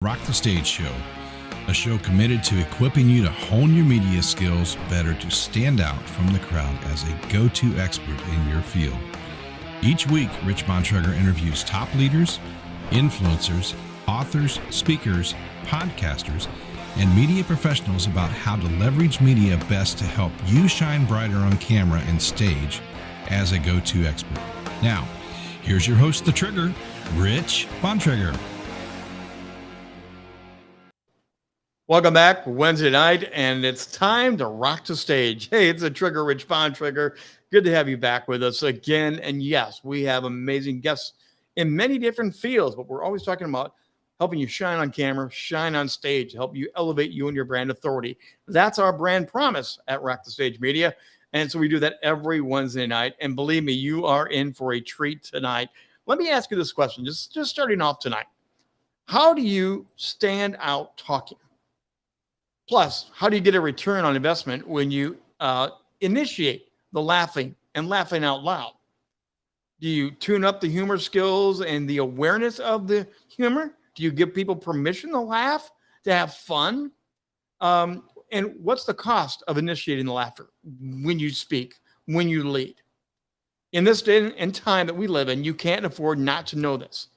Rock the Stage Show, a show committed to equipping you to hone your media skills better to stand out from the crowd as a go-to expert in your field. Each week, Rich Bontrager interviews top leaders, influencers, authors, speakers, podcasters, and media professionals about how to leverage media best to help you shine brighter on camera and stage as a go-to expert. Now, here's your host, The Trigger, Rich Bontrager. Welcome back, Wednesday night, and it's time to rock the stage. Hey, it's The Trigger, Rich Bontrager. Good to have you back with us again. And yes, we have amazing guests in many different fields, but we're always talking about helping you shine on camera, shine on stage, help you elevate you and your brand authority. That's our brand promise at Rock the Stage Media. And so we do that every Wednesday night. And believe me, you are in for a treat tonight. Let me ask you this question, just starting off tonight. How do you stand out talking? Plus, how do you get a return on investment when you initiate the laughing and laughing out loud? Do you tune up the humor skills and the awareness of the humor? Do you give people permission to laugh, to have fun? And what's the cost of initiating the laughter when you speak, when you lead? In this day and time that we live in, you can't afford not to know this.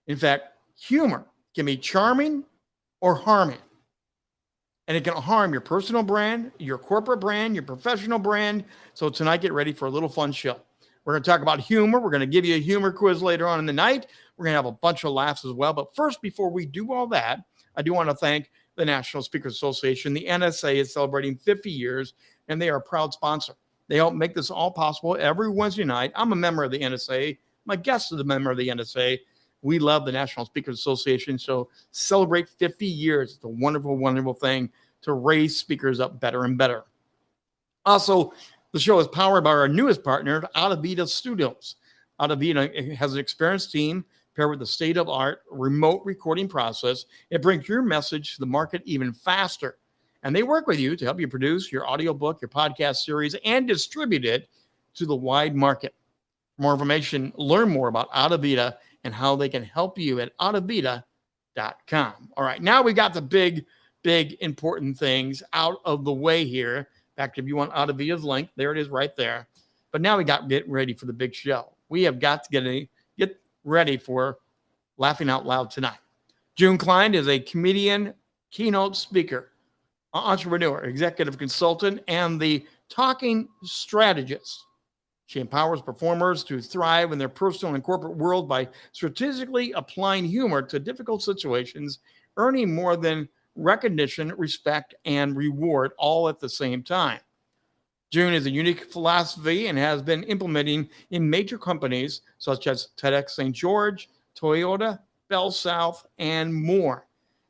In fact, humor can be charming or harming. And it can harm your personal brand, your corporate brand, your professional brand. So tonight, get ready for a little fun show. We're going to talk about humor. We're going to give you a humor quiz later on in the night. We're going to have a bunch of laughs as well. But first, before we do all that, I do want to thank the National Speakers Association. The NSA is celebrating 50 years, and they are a proud sponsor. They help make this all possible every Wednesday night. I'm a member of the NSA. My guest is a member of the NSA. We love the National Speakers Association. So celebrate 50 years. It's a wonderful, wonderful thing to raise speakers up better and better. Also, the show is powered by our newest partner, Audavita Studios. Audavita has an experienced team paired with the state-of-the-art remote recording process. It brings your message to the market even faster. And they work with you to help you produce your audiobook, your podcast series, and distribute it to the wide market. For more information, learn more about Audavita and how they can help you at audavita.com. All right, now we got the big important things out of the way here. In fact, if you want Audavita's link, there it is right there. But now we got to get ready for the big show. We have got to get ready for laughing out loud tonight. June Cline is a comedian, keynote speaker, entrepreneur, executive consultant, and the talking strategist. She empowers performers to thrive in their personal and corporate world by strategically applying humor to difficult situations, earning more than recognition, respect, and reward all at the same time. June is a unique philosophy and has been implementing in major companies such as TEDx St. George, Toyota, Bell South, and more.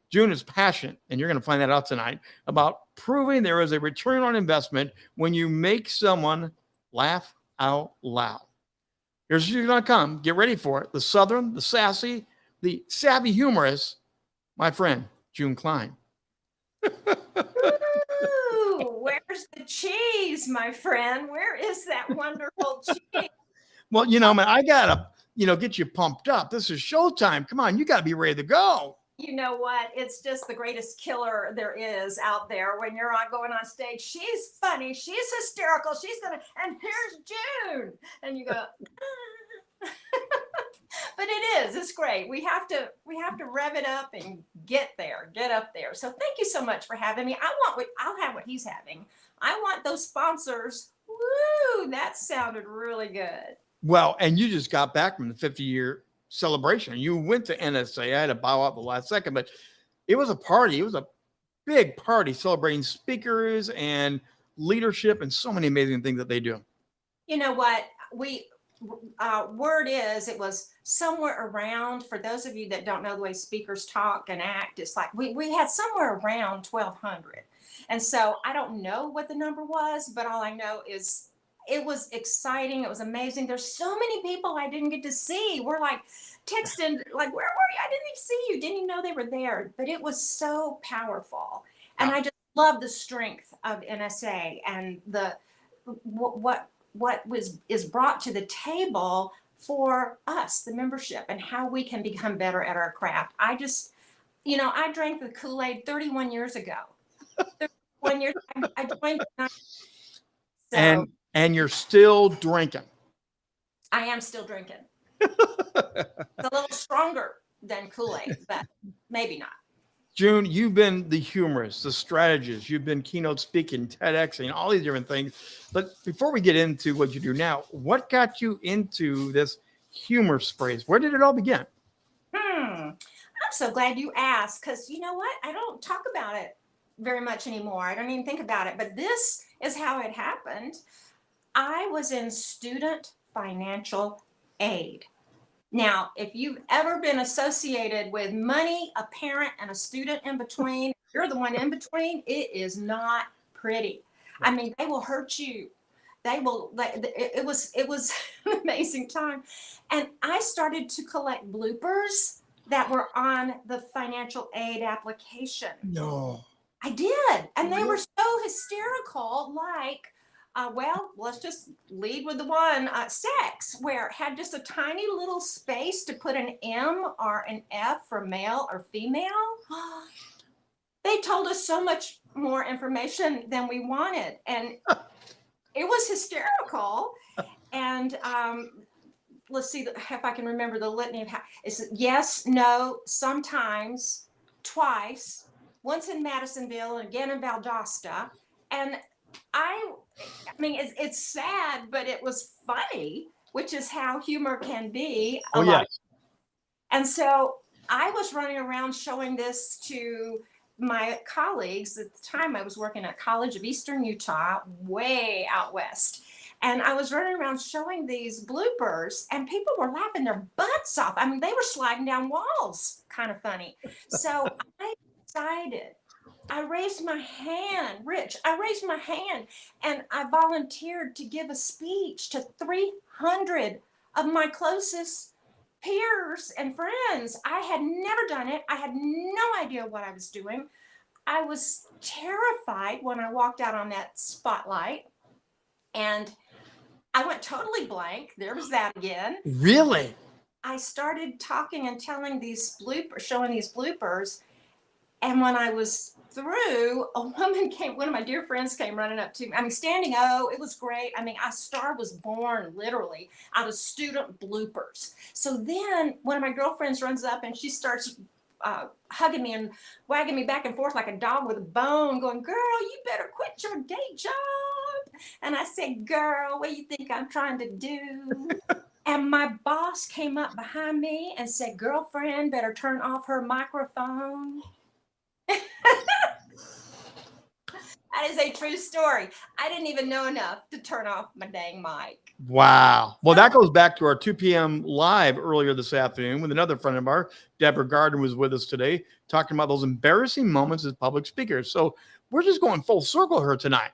June is passionate, and you're going to find that out tonight, about proving there is a return on investment when you make someone laugh out loud. Here's who's going to come. Get ready for it. The Southern, the sassy, the savvy humorist, my friend, June Cline. Ooh, where's the cheese, my friend? Where is that wonderful cheese? Well, man, I got to, get you pumped up. This is showtime. Come on, you got to be ready to go. You know what? It's just the greatest killer there is out there when you're going on stage. She's funny. She's hysterical. And here's June. And you go, But it's great. We have to rev it up and get up there. So thank you so much for having me. I'll have what he's having. I want those sponsors. Woo, that sounded really good. Well, and you just got back from the 50-year celebration. You went to NSA. I had to bow out the last second, but it was a party. It was a big party celebrating speakers and leadership and so many amazing things that they do. You know what? Word is it was somewhere around, for those of you that don't know the way speakers talk and act, it's like we had somewhere around 1,200. And so I don't know what the number was, but all I know is it was exciting. It was amazing. There's so many people I didn't get to see. We're like texting, like, where were you? I didn't even see you. Didn't even know they were there. But it was so powerful. And I just love the strength of NSA and the what is brought to the table for us, the membership, and how we can become better at our craft. You know, I drank the Kool-Aid 31 years ago. 31 years, I joined. So And you're still drinking. I am still drinking. It's a little stronger than Kool-Aid, but maybe not. June, you've been the humorist, the strategist, you've been keynote speaking, TEDxing, all these different things. But before we get into what you do now, what got you into this humor space? Where did it all begin? I'm so glad you asked, because you know what? I don't talk about it very much anymore. I don't even think about it, but this is how it happened. I was in student financial aid. Now, if you've ever been associated with money, a parent, and a student in between, you're the one in between, it is not pretty. I mean, they will hurt you. They will, it was an amazing time. And I started to collect bloopers that were on the financial aid application. No. I did. And they were so hysterical, like, well, let's just lead with the one, sex, where it had just a tiny little space to put an M or an F for male or female. They told us so much more information than we wanted. And it was hysterical. And let's see if I can remember the litany of how it's yes, no, sometimes, twice, once in Madisonville and again in Valdosta. And I mean, it's sad, but it was funny, which is how humor can be. Oh, yes. And so I was running around showing this to my colleagues. At the time, I was working at College of Eastern Utah, way out west. And I was running around showing these bloopers, and people were laughing their butts off. I mean, they were sliding down walls, kind of funny. So I decided, I raised my hand, Rich, I raised my hand, and I volunteered to give a speech to 300 of my closest peers and friends. I had never done it. I had no idea what I was doing. I was terrified when I walked out on that spotlight, and I went totally blank. There was that again. Really? I started talking and telling these bloopers, showing these bloopers. And when I was through, a woman came, one of my dear friends came running up to me. I mean, standing O, it was great. I mean, a star was born literally out of student bloopers. So then one of my girlfriends runs up and she starts hugging me and wagging me back and forth like a dog with a bone, going, girl, you better quit your day job. And I said, girl, what do you think I'm trying to do? And my boss came up behind me and said, girlfriend, better turn off her microphone. That is a true story. I didn't even know enough to turn off my dang mic. Wow. Well, that goes back to our 2 p.m. live earlier this afternoon with another friend of ours. Deborah Gardner was with us today talking about those embarrassing moments as public speakers. So we're just going full circle here tonight.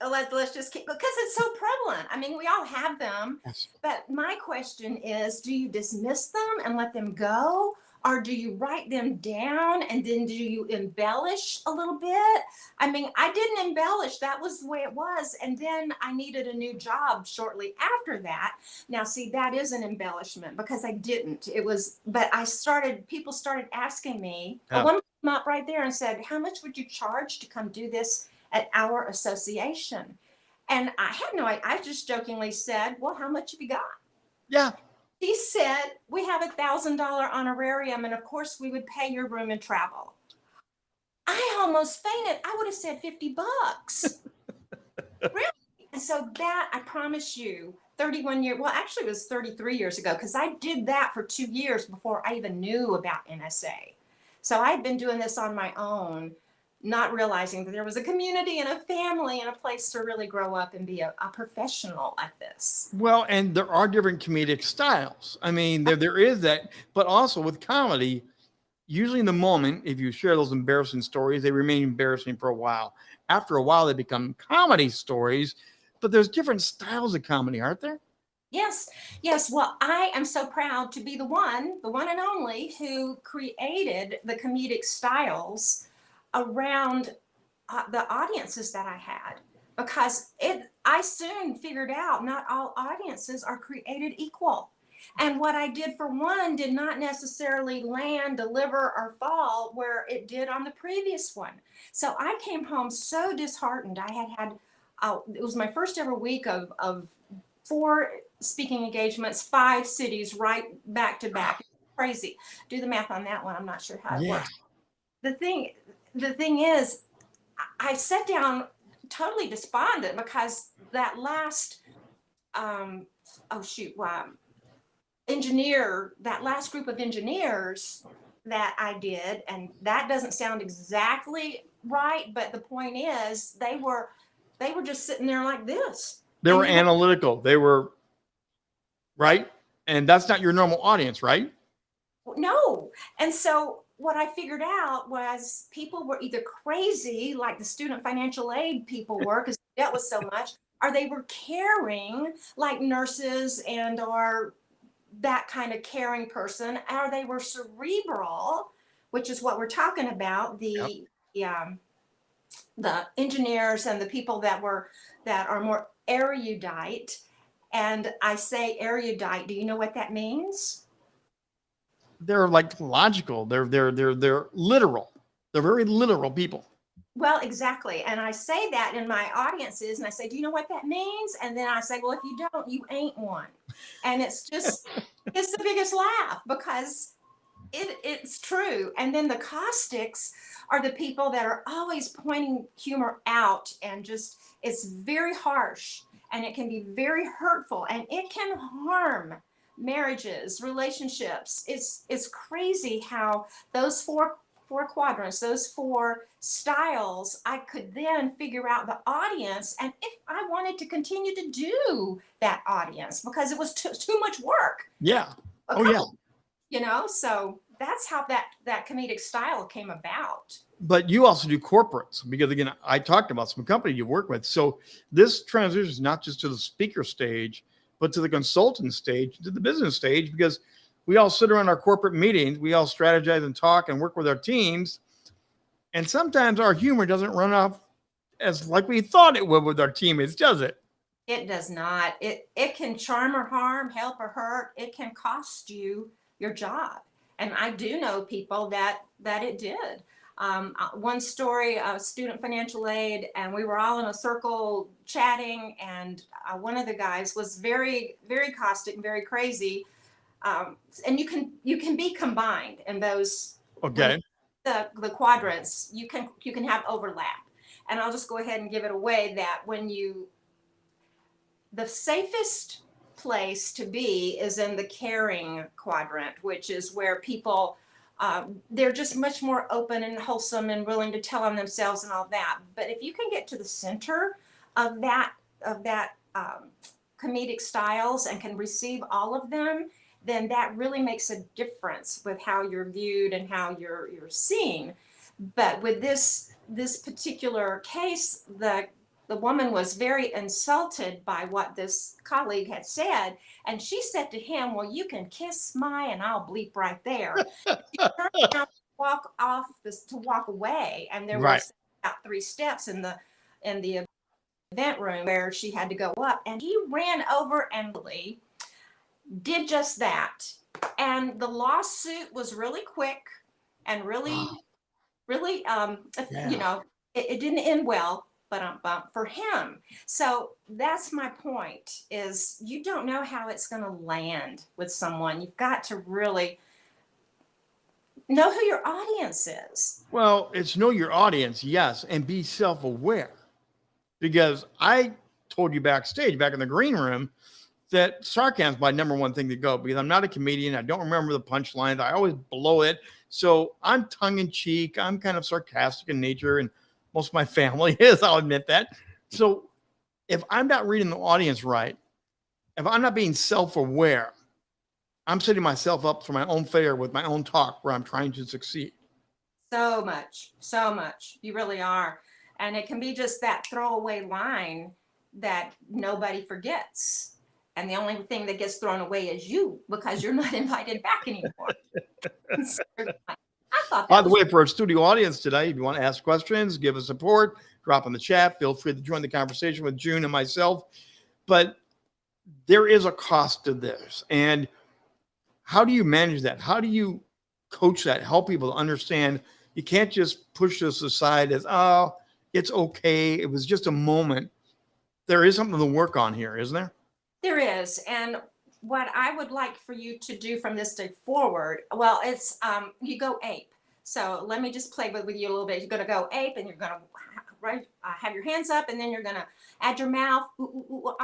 Let's just keep, because it's so prevalent. I mean, we all have them. Yes. But my question is, do you dismiss them and let them go? Or do you write them down and then do you embellish a little bit? I mean, I didn't embellish. That was the way it was. And then I needed a new job shortly after that. Now, see, that is an embellishment because I didn't. It was, but people started asking me. Yeah. One came up right there and said, how much would you charge to come do this at our association? And I had no idea. I just jokingly said, well, how much have you got? Yeah. He said, we have $1,000 honorarium, and of course we would pay your room and travel. I almost fainted. I would have said $50. Really? And so that, I promise you, 31 years, well, actually it was 33 years ago, because I did that for 2 years before I even knew about NSA. So I'd been doing this on my own, not realizing that there was a community and a family and a place to really grow up and be a professional at this. Well, and there are different comedic styles. I mean, there is that, but also with comedy, usually in the moment, if you share those embarrassing stories, they remain embarrassing for a while. After a while, they become comedy stories, but there's different styles of comedy, aren't there? Yes. Well, I am so proud to be the one and only who created the comedic styles around the audiences that I had, because I soon figured out not all audiences are created equal. And what I did for one did not necessarily land, deliver, or fall where it did on the previous one. So I came home so disheartened. It was my first ever week of 4 speaking engagements, 5 cities right back to back. Crazy. Do the math on that one. I'm not sure how it works. The thing is, I sat down totally despondent because that last, that last group of engineers that I did, and that doesn't sound exactly right, but the point is they were just sitting there like this. They were analytical. They were, right? And that's not your normal audience, right? No. And so what I figured out was people were either crazy, like the student financial aid people were, because they dealt with so much, or they were caring, like nurses and or that kind of caring person, or they were cerebral, which is what we're talking about, the engineers and the people that are more erudite. And I say erudite. Do you know what that means? They're like logical. They're literal. They're very literal people. Well, exactly. And I say that in my audiences, and I say, do you know what that means? And then I say, well, if you don't, you ain't one. And it's the biggest laugh because it's true. And then the caustics are the people that are always pointing humor out, and just, it's very harsh and it can be very hurtful and it can harm marriages, relationships. It's crazy how those four quadrants, those 4 styles, I could then figure out the audience, and if I wanted to continue to do that audience because it was too much work. Yeah. So that's how that comedic style came about. But you also do corporates, because again, I talked about some company you work with. So this transitions not just to the speaker stage, but to the consultant stage, to the business stage, because we all sit around our corporate meetings, we all strategize and talk and work with our teams. And sometimes our humor doesn't run off as like we thought it would with our teammates, does it? It does not. It can charm or harm, help or hurt. It can cost you your job. And I do know people that it did. One story, student financial aid, and we were all in a circle chatting, and one of the guys was very, very caustic and very crazy. And you can be combined in those. Okay. The quadrants, you can have overlap. And I'll just go ahead and give it away that the safest place to be is in the caring quadrant, which is where people, they're just much more open and wholesome and willing to tell on themselves and all that. But if you can get to the center of that comedic styles and can receive all of them, then that really makes a difference with how you're viewed and how you're seen. But with this particular case, the woman was very insulted by what this colleague had said. And she said to him, well, you can kiss my, and I'll bleep right there. She turned around to walk away. And there was about 3 steps in the event room where she had to go up. And he ran over and did just that. And the lawsuit was really quick and really, it didn't end well. But for him. So that's my point, is you don't know how it's going to land with someone. You've got to really know who your audience is. Well, it's know your audience, yes, and be self-aware. Because I told you backstage, back in the green room, that sarcasm is my number one thing to go, because I'm not a comedian. I don't remember the punchlines. I always blow it. So I'm tongue-in-cheek. I'm kind of sarcastic in nature, and most of my family is, I'll admit that. So if I'm not reading the audience right, if I'm not being self-aware, I'm setting myself up for my own failure with my own talk where I'm trying to succeed. So much. You really are. And it can be just that throwaway line that nobody forgets. And the only thing that gets thrown away is you, because you're not invited back anymore. By the way, for our studio audience today, if you want to ask questions, give us support, drop in the chat. Feel free to join the conversation with June and myself. But there is a cost to this. And How do you manage that? How do you coach that? Help people to understand you can't just push this aside as, oh, it's okay. It was just a moment. There is something to work on here, isn't there? There is. And what I would like for you to do from this day forward, well, it's you go ape. So let me just play with you a little bit. You're going to go ape, and you're going to have your hands up, and then you're going to add your mouth, ooh, ooh, ooh,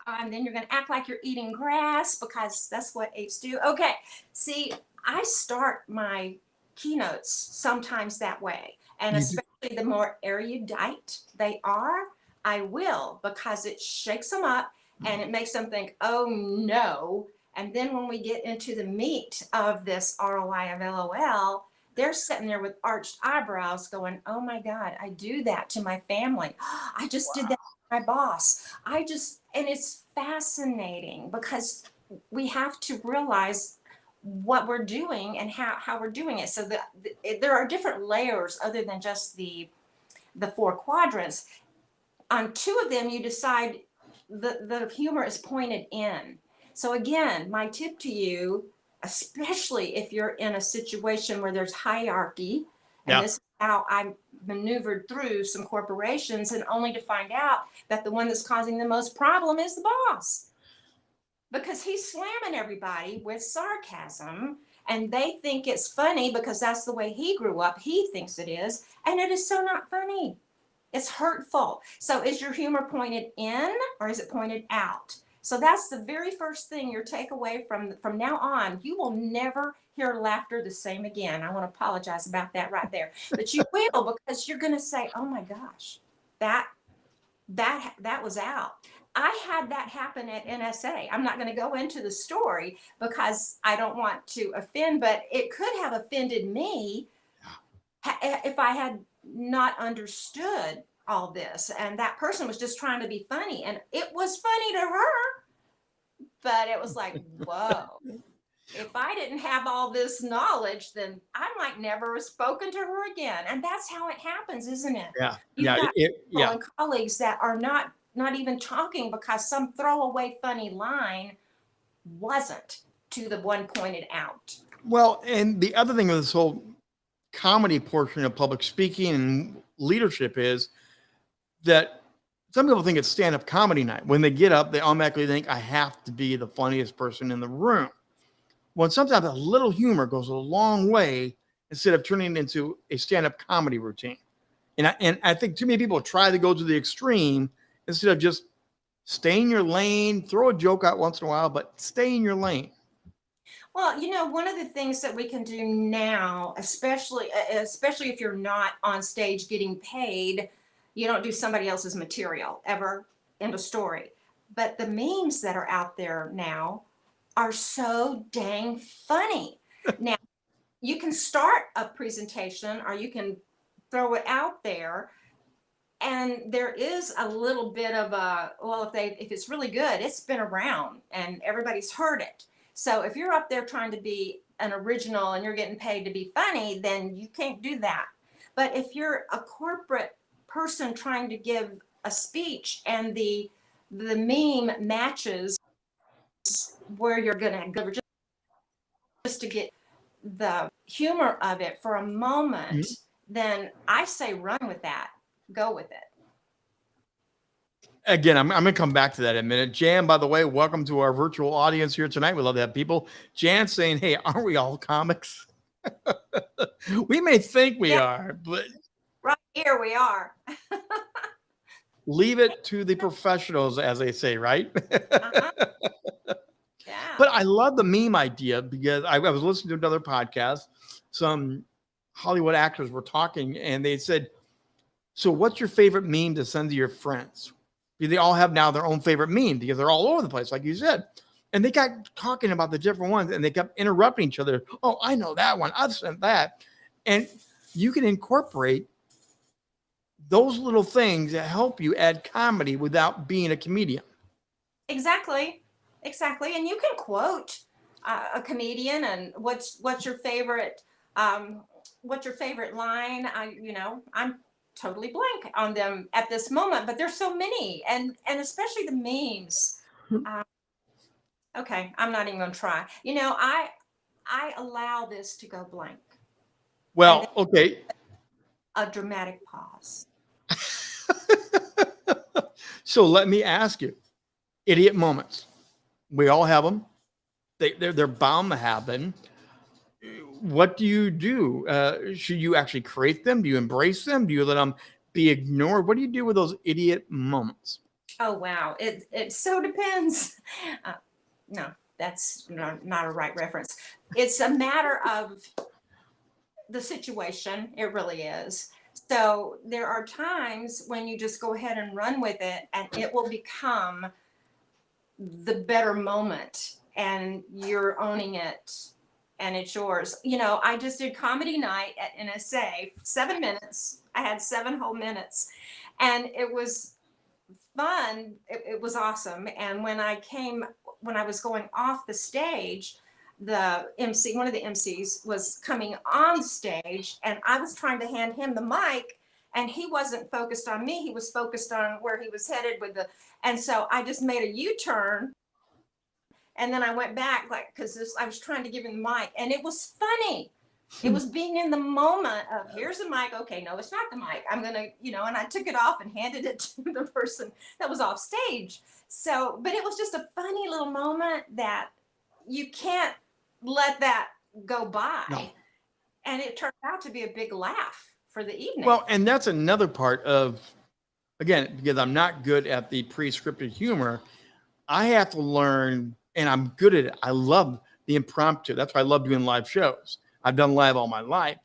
and then you're going to act like you're eating grass, because that's what apes do. Okay. See, I start my keynotes sometimes that way. And You do. especially the more erudite they are, I will, because it shakes them up and it makes them think, oh no. And then when we get into the meat of this ROI of LOL, they're sitting there with arched eyebrows going, oh my God, I do that to my family. I just did that to my boss. And it's fascinating, because we have to realize what we're doing and how we're doing it. So there are different layers other than just the 4 quadrants. On 2 of them, you decide the humor is pointed in. So again, my tip to you, especially if you're in a situation where there's hierarchy, and this is how I maneuvered through some corporations, and only to find out that the one that's causing the most problem is the boss, because he's slamming everybody with sarcasm, and they think it's funny because that's the way he grew up. He thinks it is, and it is so not funny. It's hurtful. So is your humor pointed in, or is it pointed out? So that's the very first thing your takeaway from now on. You will never hear laughter the same again. I want to apologize about that right there. But you will, because you're going to say, oh my gosh, that was out. I had that happen at NSA. I'm not going to go into the story because I don't want to offend, but it could have offended me if I had not understood all this. And that person was just trying to be funny, and it was funny to her, but it was like, whoa, if I didn't have all this knowledge, then I might never have spoken to her again. And that's how it happens, isn't it? Yeah. You've Yeah. got people and colleagues that are not even talking because some throwaway funny line wasn't to the one pointed out. Well, and the other thing with this whole comedy portion of public speaking and leadership is that some people think it's stand-up comedy night. When they get up, they automatically think, I have to be the funniest person in the room. Well, sometimes a little humor goes a long way instead of turning it into a stand-up comedy routine. And I think too many people try to go to the extreme instead of just stay in your lane, throw a joke out once in a while, but stay in your lane. Well, one of the things that we can do now, especially if you're not on stage getting paid, you don't do somebody else's material ever in a story. But the memes that are out there now are so dang funny. Now, you can start a presentation, or you can throw it out there, and there is a little bit of if it's really good, it's been around and everybody's heard it. So if you're up there trying to be an original and you're getting paid to be funny, then you can't do that. But if you're a corporate person trying to give a speech and the meme matches where you're going to go just to get the humor of it for a moment, then I say run with that. Go with it. Again, I'm going to come back to that in a minute. Jan, by the way, welcome to our virtual audience here tonight. We love to have people. Jan saying, hey, aren't we all comics? We may think we are, but right here we are. Leave it to the professionals, as they say, right? Uh-huh. Yeah. But I love the meme idea, because I was listening to another podcast. Some Hollywood actors were talking, and they said, so what's your favorite meme to send to your friends? They all have now their own favorite meme because they're all over the place, like you said. And they got talking about the different ones, and they kept interrupting each other. Oh, I know that one. I've sent that. And you can incorporate those little things that help you add comedy without being a comedian. Exactly. And you can quote a comedian, and what's your favorite line? I'm totally blank on them at this moment, but there's so many, and especially the memes. Okay, I'm not even gonna try. I allow this to go blank and then Well, okay. a dramatic pause. So let me ask you, idiot moments. We all have them. They're bound to happen. What do you do? Should you actually create them? Do you embrace them? Do you let them be ignored? What do you do with those idiot moments? Oh wow, it so depends. Uh, no, that's not a right reference. It's a matter of the situation. It really is. So there are times when you just go ahead and run with it, and it will become the better moment, and you're owning it, and it's yours. I just did comedy night at NSA, 7 minutes. I had 7 whole minutes, and it was fun. It was awesome. And when I was going off the stage, the MC, one of the MCs, was coming on stage, and I was trying to hand him the mic, and he wasn't focused on me. He was focused on where he was headed with the. And so I just made a U-turn, and then I went back, like, because I was trying to give him the mic, and it was funny. It was being in the moment of, here's the mic. Okay, no, it's not the mic. I'm gonna, and I took it off and handed it to the person that was off stage. So, but it was just a funny little moment that you can't let that go by. No. And it turned out to be a big laugh for the evening. Well, and that's another part of, again, because I'm not good at the pre-scripted humor, I have to learn, and I'm good at it. I love the impromptu. That's why I love doing live shows. I've done live all my life.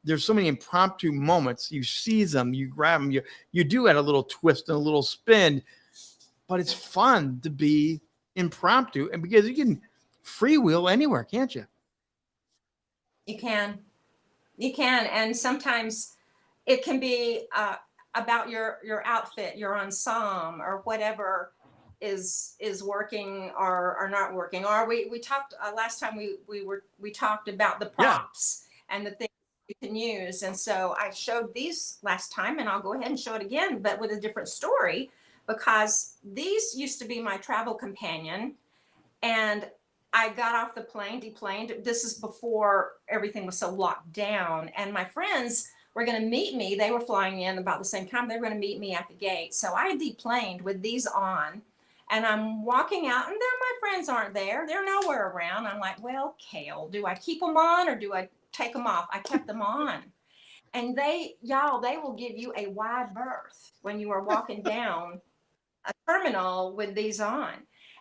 There's so many impromptu moments. You seize them, you grab them, you do add a little twist and a little spin, but it's fun to be impromptu, and because you can freewheel anywhere, can't you? You can. And sometimes it can be about your outfit, your ensemble, or whatever is working or not working. Or we talked last time we talked about the props and the things you can use. And so I showed these last time, and I'll go ahead and show it again, but with a different story, because these used to be my travel companion, and I got off the plane, deplaned. This is before everything was so locked down, and my friends were going to meet me. They were flying in about the same time. They were going to meet me at the gate. So I deplaned with these on, and I'm walking out, and then my friends aren't there. They're nowhere around. I'm like, well, Kale, do I keep them on or do I take them off? I kept them on. And they will give you a wide berth when you are walking down a terminal with these on.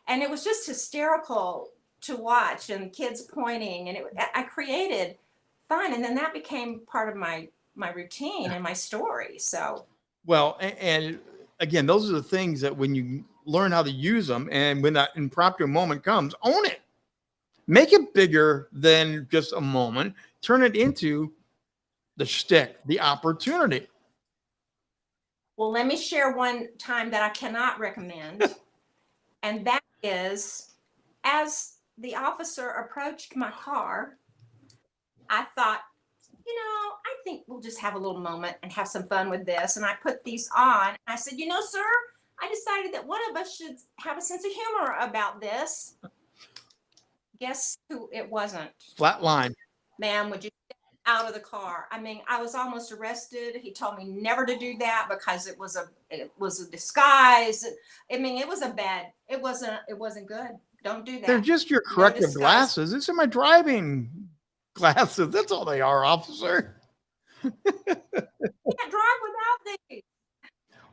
And it was just hysterical to watch, and kids pointing, and I created fun. And then that became part of my routine and my story. So, well, and again, those are the things that when you learn how to use them, and when that impromptu moment comes, own it. Make it bigger than just a moment. Turn it into the shtick, the opportunity. well, let me share one time that I cannot recommend. And that is, as the officer approached my car, I thought, I think we'll just have a little moment and have some fun with this. And I put these on. I said, sir, I decided that one of us should have a sense of humor about this. Guess who it wasn't? Flat line. Ma'am, would you get out of the car? I mean, I was almost arrested. He told me never to do that because it was a disguise. I mean, it wasn't good. Don't do that. They're just your corrective glasses. These are my driving glasses. That's all they are, officer. You can't drive without these.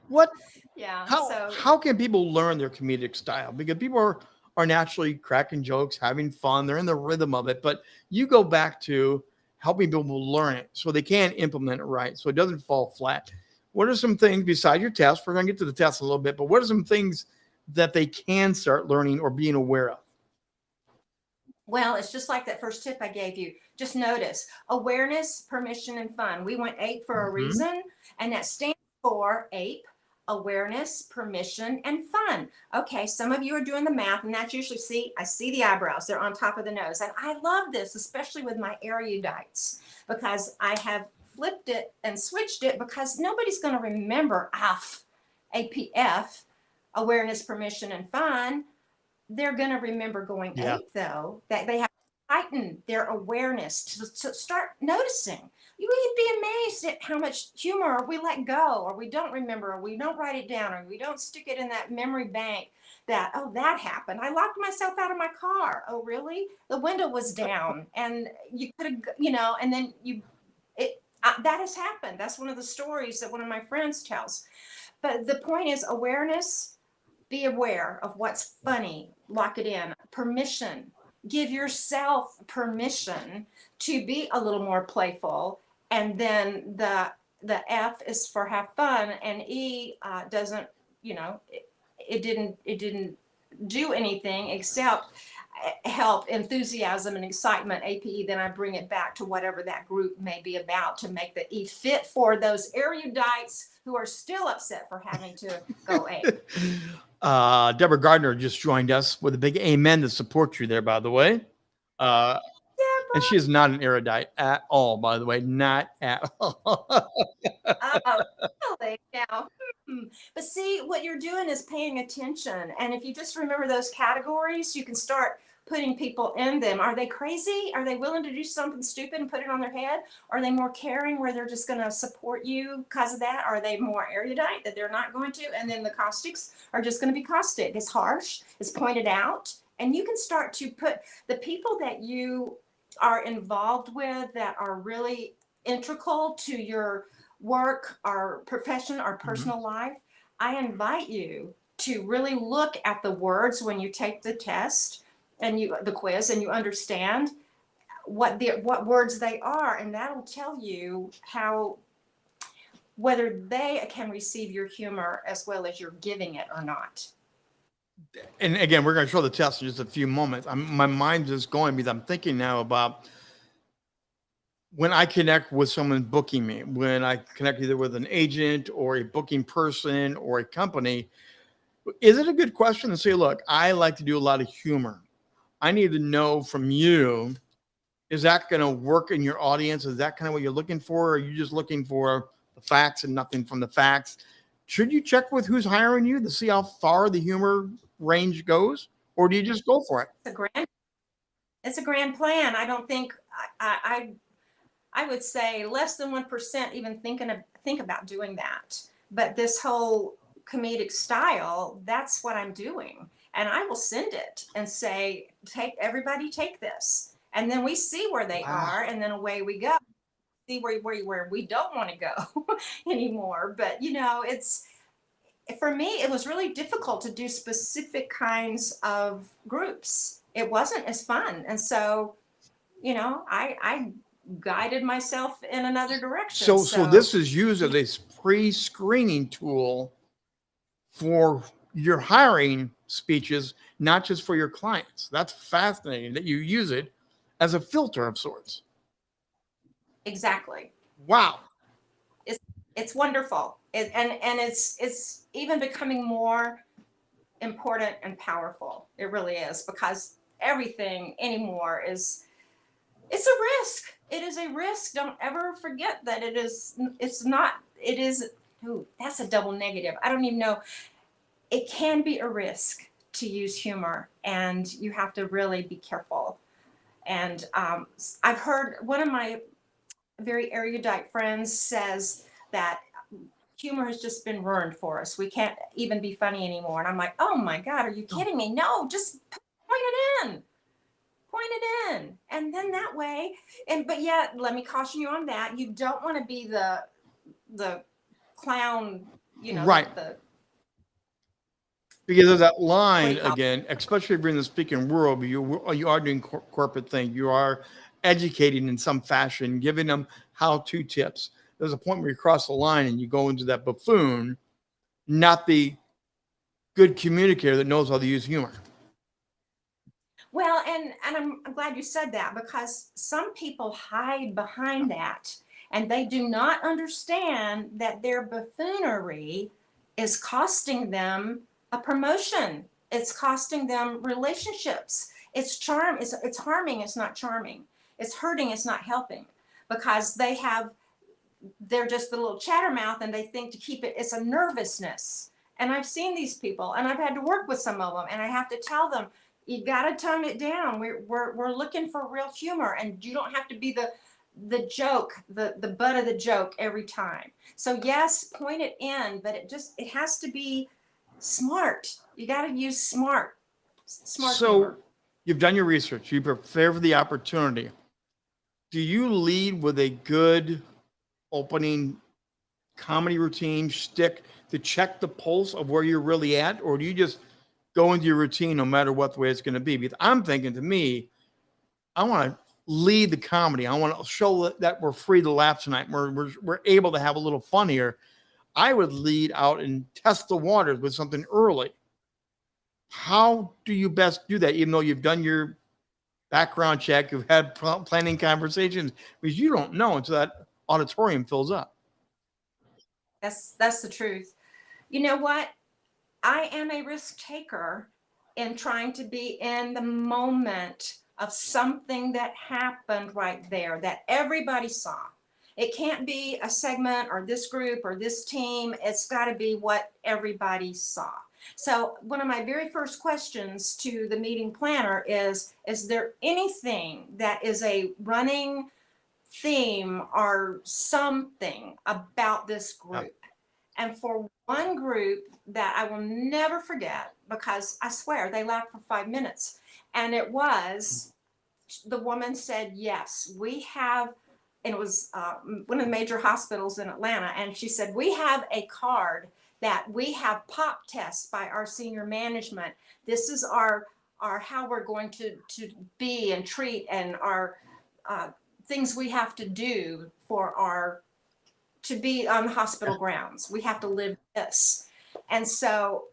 What? Yeah. How can people learn their comedic style? Because people are naturally cracking jokes, having fun. They're in the rhythm of it. But you go back to helping people learn it so they can implement it right, so it doesn't fall flat. What are some things besides your test? We're going to get to the test a little bit, but what are some things that they can start learning or being aware of? Well, it's just like that first tip I gave you. Just notice awareness, permission, and fun. We went APE for a reason, and that stands for APE, awareness, permission, and fun. Okay, some of you are doing the math, and that's usually, I see the eyebrows. They're on top of the nose. And I love this, especially with my erudites, because I have flipped it and switched it because nobody's going to remember APF, awareness, permission, and fun. they're going to remember going Yeah. ape, though, that they have to heighten their awareness to start noticing. You would be amazed at how much humor we let go, or we don't remember, or we don't write it down, or we don't stick it in that memory bank that, oh, that happened. I locked myself out of my car. Oh, really? The window was down, and you could have, and then that has happened. That's one of the stories that one of my friends tells. But the point is awareness. Be aware of what's funny. Lock it in. Permission. Give yourself permission to be a little more playful. And then the F is for have fun, and E doesn't, it didn't do anything except help enthusiasm and excitement, APE. Then I bring it back to whatever that group may be about to make the E fit for those erudites who are still upset for having to go A. Deborah Gardner just joined us with a big amen to support you there, by the way. And she is not an erudite at all, by the way, not at all. Oh, really? Now, but see, what you're doing is paying attention. And if you just remember those categories, you can start putting people in them. Are they crazy? Are they willing to do something stupid and put it on their head? Are they more caring where they're just going to support you because of that? Are they more erudite that they're not going to? And then the caustics are just going to be caustic. It's harsh. It's pointed out. And you can start to put the people that you are involved with that are really integral to your work or profession or personal life. I invite you to really look at the words when you take the test and the quiz, and you understand what words they are, and that'll tell you whether they can receive your humor as well as you're giving it or not. And again, we're going to show the test in just a few moments. My mind's just going because I'm thinking now about when I connect with someone booking me, when I connect either with an agent or a booking person or a company, is it a good question to say, look, I like to do a lot of humor. I need to know from you, is that going to work in your audience? Is that kind of what you're looking for? Or are you just looking for the facts and nothing from the facts? Should you check with who's hiring you to see how far the humor range goes? Or do you just go for it? It's a grand plan. I don't think I would say less than 1% even think about doing that. But this whole comedic style, that's what I'm doing. And I will send it and say, everybody take this. And then we see where they are, and then away we go. See where we don't want to go anymore. But for me, it was really difficult to do specific kinds of groups. It wasn't as fun. And so, I guided myself in another direction. So this is used as a pre-screening tool for your hiring speeches, not just for your clients. That's fascinating that you use it as a filter of sorts. Exactly. Wow. It's wonderful. And it's even becoming more important and powerful. It really is, because everything anymore it's a risk. It is a risk. Don't ever forget that that's a double negative. I don't even know. It can be a risk to use humor, and you have to really be careful. And I've heard one of my very erudite friends says that humor has just been ruined for us. We can't even be funny anymore. And I'm like, oh my God, are you kidding me? No, just point it in. And then that way, but yet, let me caution you on that. You don't want to be the clown, right. Because of that line, again, especially if you're in the speaking world, you are doing corporate thing. You are educating in some fashion, giving them how-to tips. There's a point where you cross the line and you go into that buffoon, not the good communicator that knows how to use humor. Well, and I'm glad you said that, because some people hide behind that, and they do not understand that their buffoonery is costing them a promotion. It's costing them relationships. It's harming. It's not charming. It's hurting. It's not helping, because they're just the little chattermouth, and they think to keep it, it's a nervousness. And I've seen these people, and I've had to work with some of them, and I have to tell them, You got to tone it down. We're looking for real humor, and you don't have to be the joke, the butt of the joke every time. So yes, point it in, but it has to be smart. You got to use smart So humor. you've done your research, you prepare for the opportunity. Do you lead with a good opening comedy routine shtick to check the pulse of where you're really at, or do you just go into your routine no matter what the way it's going to be? Because I'm thinking, to me, I want to lead the comedy. I want to show that we're free to laugh tonight. We're able to have a little fun here. I would lead out and test the waters with something early. How do you best do that, even though you've done your background check, you've had planning conversations, because you don't know until that auditorium fills up? That's the truth. You know what? I am a risk taker in trying to be in the moment of something that happened right there that everybody saw. It can't be a segment or this group or this team. It's got to be what everybody saw. So one of my very first questions to the meeting planner is there anything that is a running theme or something about this group? And for one group that I will never forget, because I swear they laughed for 5 minutes, and it was, the woman said, yes, we have, and it was one of the major hospitals in Atlanta, and she said, we have a card that we have pop tests by our senior management. This is our how we're going to be and treat, and our things we have to do for our to be on the hospital grounds. We have to live this. And so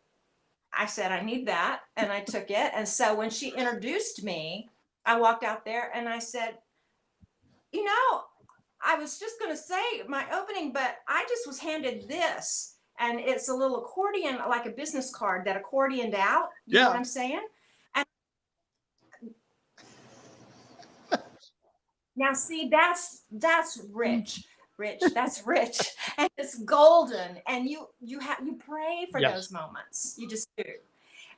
I said, I need that. And I took it. And so when she introduced me, I walked out there and I said, you know, I was just going to say my opening, but I just was handed this. And it's a little accordion, like a business card that accordioned out. You know what I'm saying? And now, see, that's rich. That's rich, and it's golden, and you pray for those moments. You just do.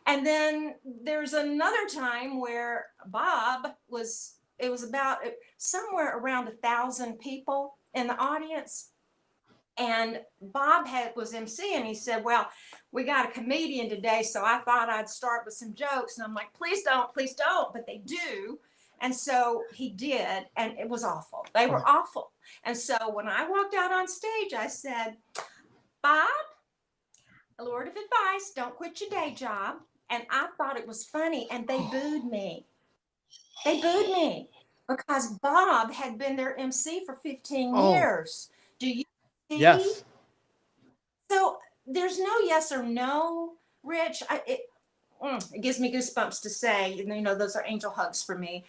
And then there's another time where it was about somewhere around 1,000 people in the audience, and Bob was MC, and he said, well, we got a comedian today, so I thought I'd start with some jokes. And I'm like, please don't, but they do. And so he did, and it was awful. They were awful. And so when I walked out on stage, I said, Bob, a word of advice, don't quit your day job. And I thought it was funny, and they booed me. They booed me because Bob had been their MC for 15 years. Do you see? Yes. So there's no yes or no, Rich. It gives me goosebumps to say, you know, those are angel hugs for me.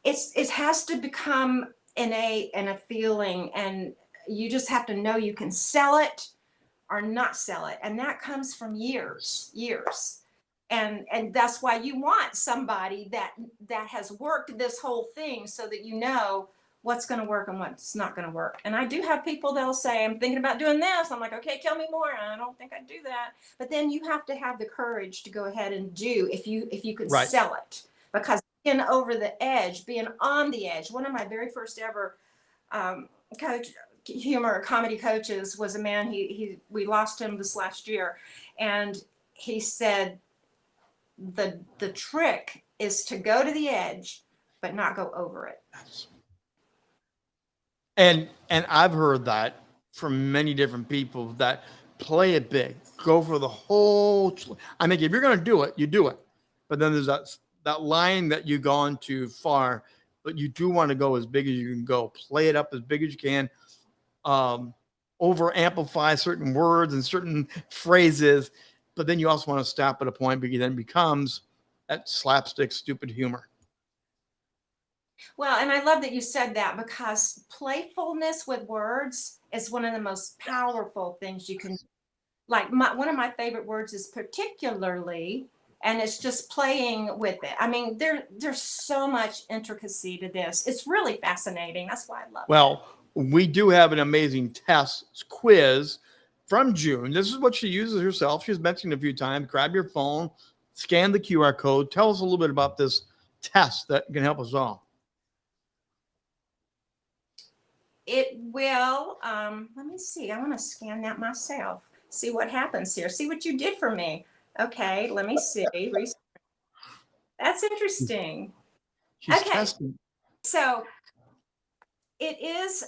It has to become innate and a feeling, and you just have to know you can sell it or not sell it, and that comes from years, and that's why you want somebody that has worked this whole thing, so that you know what's going to work and what's not going to work. And I do have people that'll say, I'm thinking about doing this. I'm like, okay, tell me more. I don't think I'd do that. But then you have to have the courage to go ahead and do, if you could sell it, because being over the edge, being on the edge. One of my very first ever comedy coaches was a man, we lost him this last year. And he said, the trick is to go to the edge, but not go over it. And I've heard that from many different people, that play it big, go for the whole. I mean, if you're going to do it, you do it. But then there's that line that you've gone too far, but you do want to go as big as you can go. Play it up as big as you can. Over amplify certain words and certain phrases, but then you also want to stop at a point, because then it becomes that slapstick, stupid humor. Well, and I love that you said that, because playfulness with words is one of the most powerful things you can do. Like one of my favorite words is particularly, and it's just playing with it. I mean, there's so much intricacy to this. It's really fascinating. That's why I love it. Well, we do have an amazing test quiz from June. This is what she uses herself. She's mentioned a few times. Grab your phone, scan the QR code. Tell us a little bit about this test that can help us all. It will, let me see. I want to scan that myself. See what happens here. See what you did for me. Okay, let me see. That's interesting. She's Okay. testing. So it is,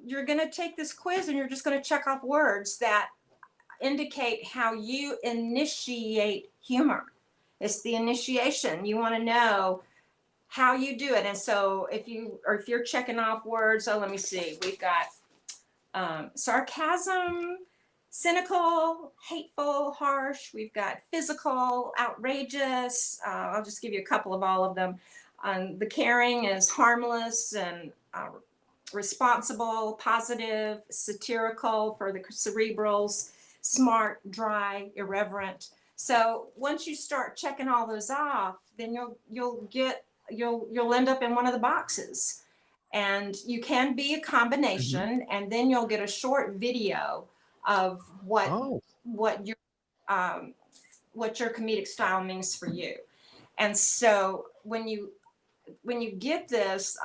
you're going to take this quiz and you're just going to check off words that indicate how you initiate humor. It's the initiation. You want to know how you do it. And so if you're checking off words, let me see. We've got sarcasm, cynical, hateful, harsh. We've got physical, outrageous. I'll just give you a couple of all of them. The caring is harmless and responsible, positive, satirical for the cerebrals, smart, dry, irreverent. So once you start checking all those off, then you'll end up in one of the boxes. And you can be a combination, and then you'll get a short video of what your comedic style means for you. And so when you get this,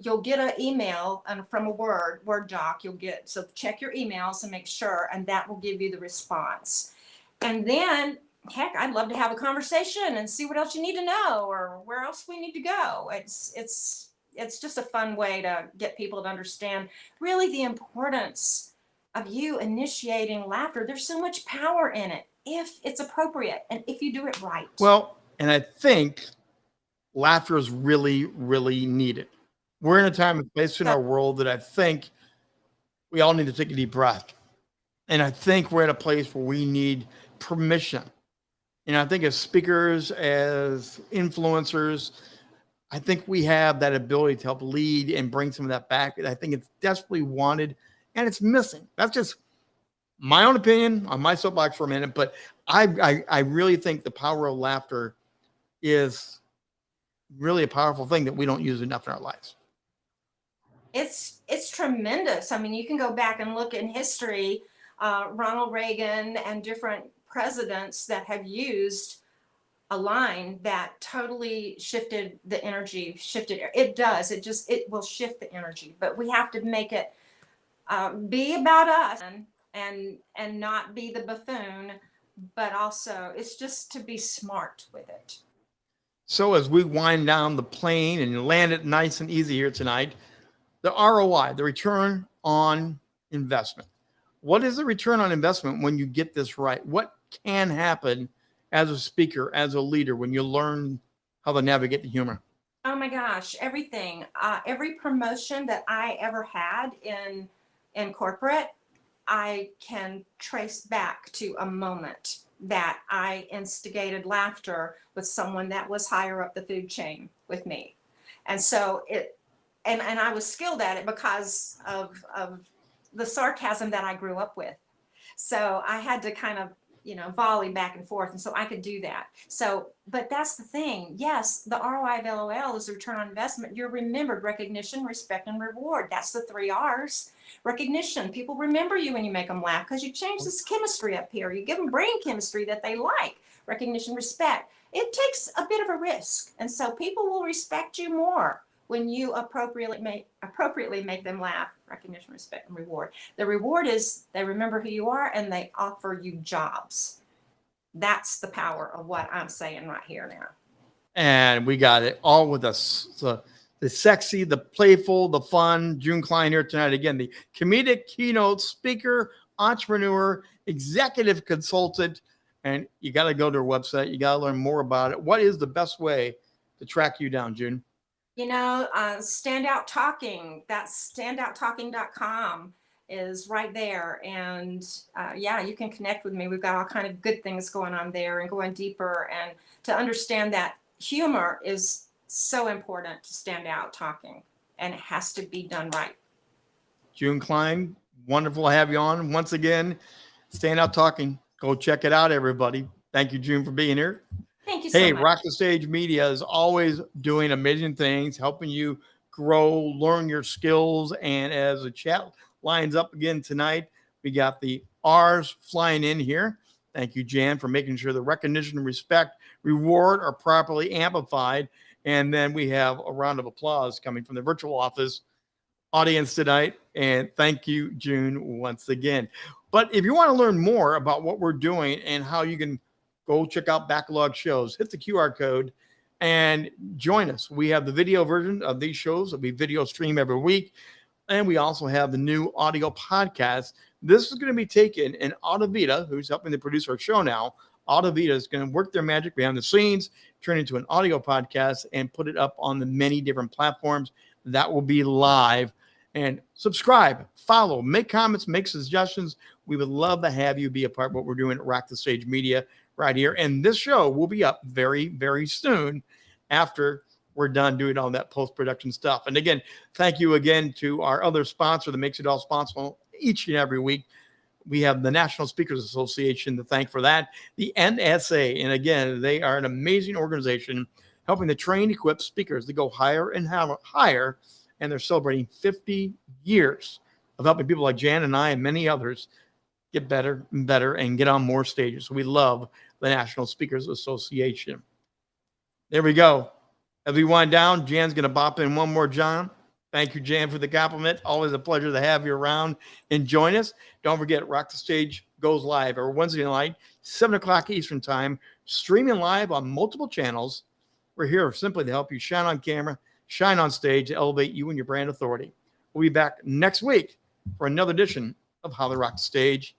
you'll get an email from a Word doc. So check your emails and make sure, and that will give you the response. And then, heck, I'd love to have a conversation and see what else you need to know or where else we need to go. It's just a fun way to get people to understand really the importance of you initiating laughter. There's so much power in it if it's appropriate and if you do it right. Well, and I think laughter is really, really needed. We're in a time and place in our world that I think we all need to take a deep breath. And I think we're at a place where we need permission. And I think as speakers, as influencers, I think we have that ability to help lead and bring some of that back. And I think it's desperately wanted and it's missing. That's just my own opinion on my soapbox for a minute. But I really think the power of laughter is really a powerful thing that we don't use enough in our lives. It's tremendous. I mean, you can go back and look in history, Ronald Reagan and different presidents that have used a line that totally shifted the energy, it does. It will shift the energy, but we have to make it be about us and not be the buffoon, but also it's just to be smart with it. So as we wind down the plane and land it nice and easy here tonight, the ROI, the return on investment. What is the return on investment when you get this right? What can happen as a speaker, as a leader, when you learn how to navigate the humor? Oh my gosh, everything. Every promotion that I ever had in corporate, I can trace back to a moment that I instigated laughter with someone that was higher up the food chain with me. And so and I was skilled at it because of the sarcasm that I grew up with. So I had to kind of, volley back and forth. And so I could do that. So, but that's the thing. Yes, the ROI of LOL is the return on investment. You're remembered: recognition, respect, and reward. That's the 3 R's. Recognition. People remember you when you make them laugh because you change this chemistry up here. You give them brain chemistry that they like. Recognition, respect. It takes a bit of a risk. And so people will respect you more when you appropriately make them laugh. Recognition, respect, and reward. The reward is they remember who you are and they offer you jobs. That's the power of what I'm saying right here now. And we got it all with us. The sexy, the playful, the fun. June Cline here tonight. Again, the comedic keynote speaker, entrepreneur, executive consultant. And you got to go to her website. You got to learn more about it. What is the best way to track you down, June? Standout Talking. That's standouttalking.com is right there. And you can connect with me. We've got all kind of good things going on there and going deeper, and to understand that humor is so important to stand out talking, and it has to be done right. June Cline, wonderful to have you on once again. Stand Out Talking. Go check it out, everybody. Thank you, June, for being here. Thank you so much. Hey, Rock the Stage Media is always doing amazing things, helping you grow, learn your skills. And as the chat lines up again tonight, we got the R's flying in here. Thank you, Jan, for making sure the recognition, respect, reward are properly amplified. And then we have a round of applause coming from the virtual office audience tonight. And thank you, June, once again. But if you want to learn more about what we're doing and how you can go check out backlog shows, hit the QR code and join us. We have the video version of these shows that we video stream every week. And we also have the new audio podcast. This is going to be taken, and Audavita, who's helping to produce our show now, Audavita is going to work their magic behind the scenes, turn into an audio podcast, and put it up on the many different platforms. That will be live. And subscribe, follow, make comments, make suggestions. We would love to have you be a part of what we're doing at Rock the Stage Media right here. And this show will be up very, very soon after we're done doing all that post-production stuff. And again, thank you again to our other sponsor that makes it all possible each and every week. We have the National Speakers Association to thank for that. The NSA, and again, they are an amazing organization helping to train, equip speakers to go higher and higher. And they're celebrating 50 years of helping people like Jan and I and many others get better and better and get on more stages. So we love the National Speakers Association. There we go. As we wind down, Jan's going to bop in one more, John. Thank you, Jan, for the compliment. Always a pleasure to have you around and join us. Don't forget, Rock the Stage goes live every Wednesday night, 7 o'clock Eastern Time, streaming live on multiple channels. We're here simply to help you shine on camera, shine on stage, to elevate you and your brand authority. We'll be back next week for another edition of How to Rock the Stage.